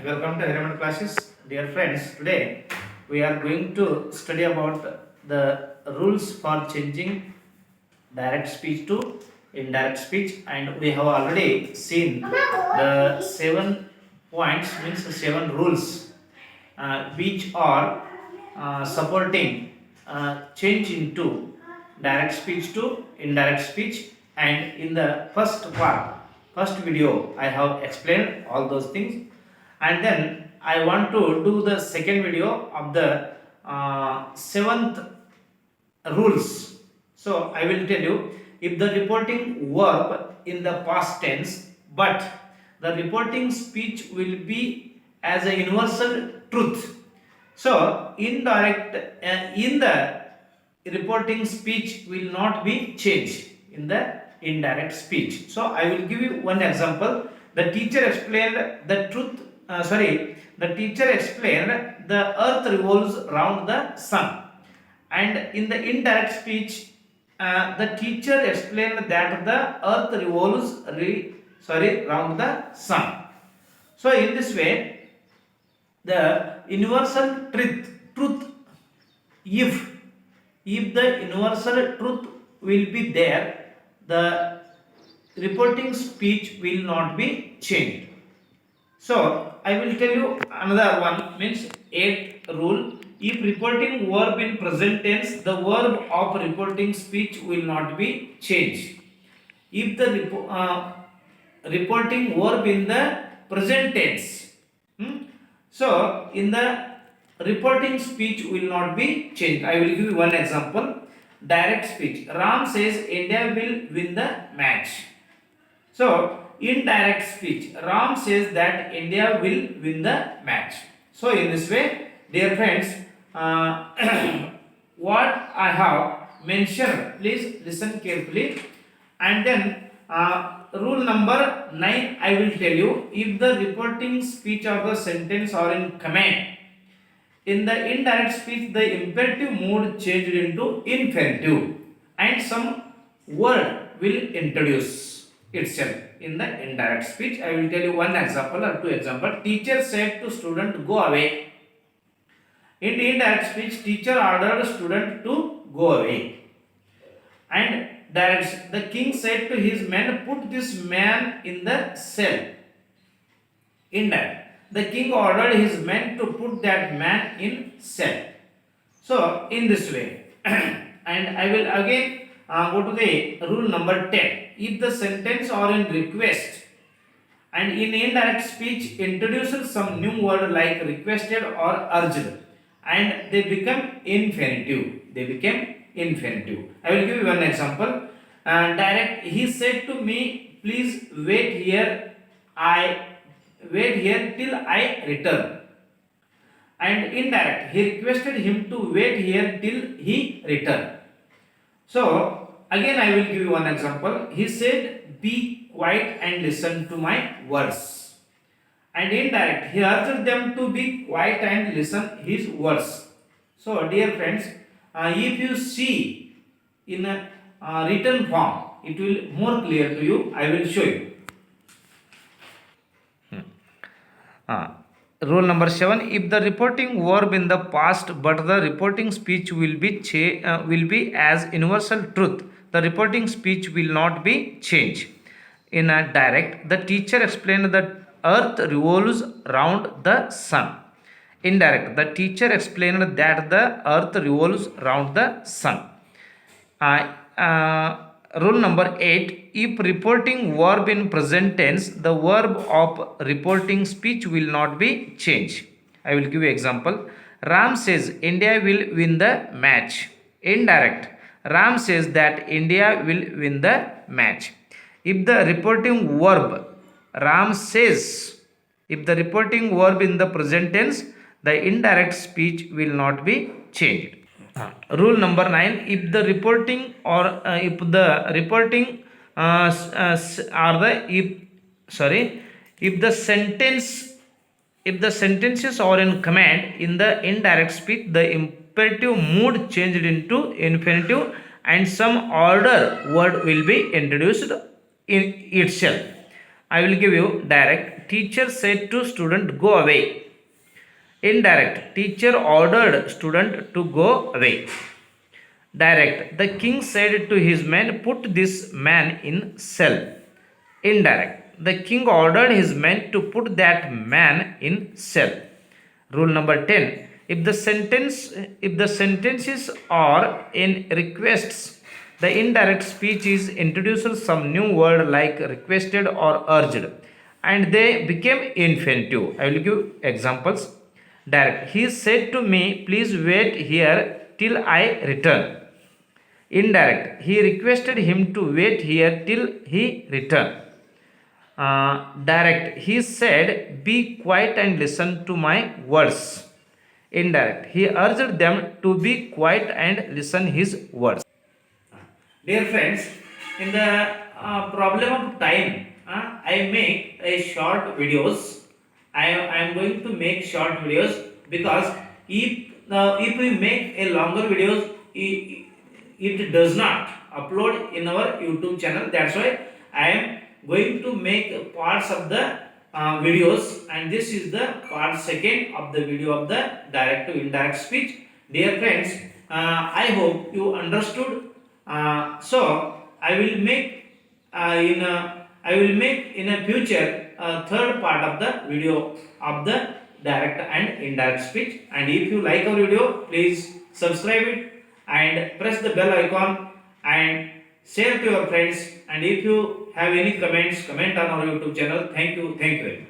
Welcome to Hiraman classes, dear friends. Today we are going to study about the rules for changing direct speech to indirect speech, and we have already seen the 7 points, means 7 rules, which are supporting change into direct speech to indirect speech. And in the first video, I have explained all those things, and then I want to do the second video of the seventh rules. So I will tell you, if the reporting verb in the past tense, but the reporting speech will be as a universal truth. So indirect in the reporting speech will not be changed in the indirect speech. So I will give you one example. The teacher explained the truth. The teacher explained the earth revolves around the sun. And in the indirect speech, the teacher explained that the earth revolves around the sun. So in this way, the universal truth, if the universal truth will be there, the reporting speech will not be changed. So I will tell you another one, means 8th rule. If reporting verb in present tense, the verb of reporting speech will not be changed. If the reporting verb in the present tense, so in the reporting speech will not be changed. I will give you one example. Direct speech. Ram says India will win the match. So indirect speech. Ram says that India will win the match. So in this way, dear friends, what I have mentioned, please listen carefully. And then rule number 9, I will tell you, if the reporting speech or the sentence are in command, in the indirect speech the imperative mood changed into infinitive and some word will introduce itself in the indirect speech. I will tell you one example or two examples. Teacher said to student, go away. In the indirect speech, teacher ordered student to go away. And direct, the king said to his men, put this man in the cell. Indirect, the king ordered his men to put that man in cell. So in this way, and I will again go to the rule number 10. If the sentence or in request and in indirect speech introduces some new word like requested or urged, and they become infinitive. I will give you one example. Direct, he said to me, please wait here. Wait here till I return. And indirect, he requested him to wait here till he return. So again I will give you one example. He said, be quiet and listen to my words. And indirect, he urged them to be quiet and listen his words. So dear friends, if you see in a written form, it will more clear to you. I will show you. Rule number 7. If the reporting verb in the past but the reporting speech will be as universal truth, the reporting speech will not be changed. In a direct, the teacher explained that earth revolves around the sun. Indirect, the teacher explained that the earth revolves around the sun. Rule number 8. If reporting verb in present tense, the verb of reporting speech will not be changed. I will give you example. Ram says India will win the match. Indirect, Ram says that India will win the match. If the reporting verb Ram says, if the reporting verb in the present tense, the indirect speech will not be changed. Rule number 9. If the reporting or if the reporting if the sentences are in command, in the indirect speech the imperative mood changed into infinitive and some order word will be introduced in itself. I will give you direct. teacher said to student go away. Indirect, teacher ordered student to go away. Direct, the king said to his men, put this man in cell. Indirect, the king ordered his men to put that man in cell. Rule number 10. If the sentences are in requests, the indirect speech is introduced some new word like requested or urged, and they became infinitive. I will give examples. Direct, he said to me, please wait here till I return. Indirect, he requested him to wait here till he returned. Direct, he said, be quiet and listen to my words. Indirect, he urged them to be quiet and listen his words. Dear friends, in the problem of time, I make a short videos. I am going to make short videos because if we make a longer videos, it does not upload in our YouTube channel. That's why I am going to make parts of the videos, and this is the part second of the video of the direct to indirect speech. Dear friends, I hope you understood. So I will make in a future third part of the video of the direct and indirect speech. And if you like our video, please subscribe it and press the bell icon and share to your friends. And if you have any comments, comment on our YouTube channel. Thank you. Thank you.